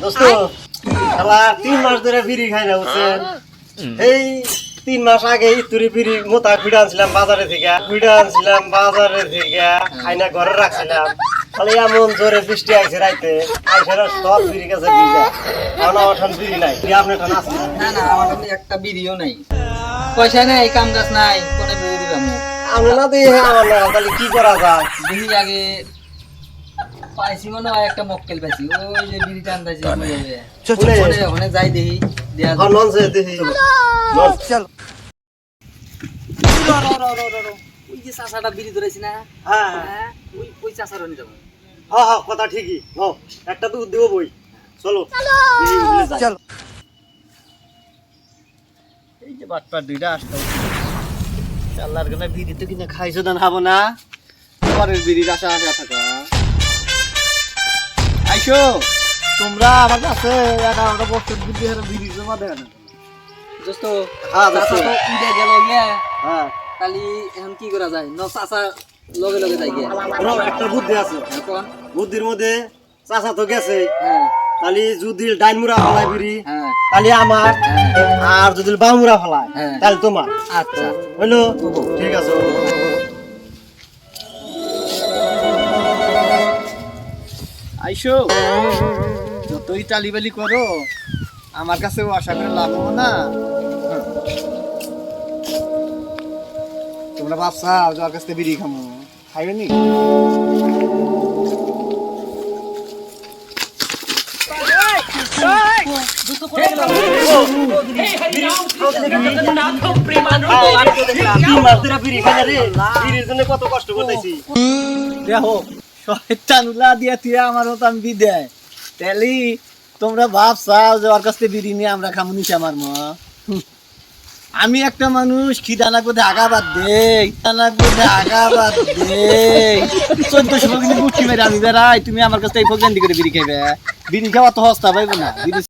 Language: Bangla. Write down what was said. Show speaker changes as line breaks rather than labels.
দোস্ত শালা 3 মাস ধরে বিড়ি খাই না বুঝছেন। এই 3 মাস আগে ইতুরি বিড়ি মোটা বিড়া আনছিলাম বাজারে থেকে আইনা ঘরে রাখছিলাম। খালি এমন জোরে বৃষ্টি আইছে রাইতে আইসার সব বিড়ি গেছে ভিজা। এখন আমার ঠান বিড়ি নাই, কি আপনার ঠান আছে?
না না, আমার কাছে একটা বিড়িও নাই, পয়সা নাই, কাম কাজ নাই, কোনে বিড়ি দিলাম
আমি না দিয়ে আমার না, তাহলে কি করা যায়?
বিড়ি আগে পাইছি মনে হয় একটা মক্কেল পাইছি, ওই যে বিড়িটা আনতাছি ওখানে যাই দেখি দেয়া
হ্যাঁ নন সে দেখি চল।
ওই যে চাচাটা বিড়ি ধরেছি না,
হ্যাঁ
ওই চাচার নিয়ে যাবো।
হ্যাঁ হ্যাঁ কথা ঠিকই। হ্যাঁ একটা দুধ দিব বই, চলো চলো। এই যে বাটপার দুইটা আসতে আল্লাহর কাছে বিড়ি তো কিনা খাইছো না খাবো না, পরের বিড়ির আশা আশা থাকা। আইসো তোমরা আমার কাছে 11টা বছর বুদ্ধি হারা বিড়ি জমা দেয় না
দোস্ত।
হ্যাঁ দোস্ত।
চাচা তো উঠে গেল ইয়া,
হ্যাঁ
তাহলে এখন কি করা যায়? ন চাচা লগে লগে যাই গিয়া
একটা বুদ্ধি আছে,
এখন।
বুদ্ধির মধ্যে চাচা তো গেছে,
হ্যাঁ
তাহলে যদি ডাইন মুড়া ফেলায় বিড়ি
হ্যাঁ
তাহলে আমার, আর যদি বাম মুড়া ফেলায়
হ্যাঁ।
তাহলে তোমার।
আচ্ছা
হইলো ঠিক আছে। আইসো যতই টালিবালি করো আমার কাছেও আশা করে লাভ হবো না। তোমরা ভাবছা যার কাছ থেকে বিড়ি খামো, খাইবে নি? কত কষ্ট করতেছি দেখো, শয়তানুলা দিয়া তুই আমার হতাম বিদায়। তাহলে তোমরা ভাবছাও যে ওর কাছ থেকে বিড়ি নিয়ে আমরা খামো নিছি আমার মা। আমি একটা মানুষ খিদা না করে আগাবাদ দেই, না করে আগাবাদ দেই 1400 কিন্তু গুটি মেরে আমি বেড়াই, তুমি আমার কাছ থেকে ফোন করে বিড়ি খাইবে? বিড়ি খাওয়া তো হস্তা পাইবো না।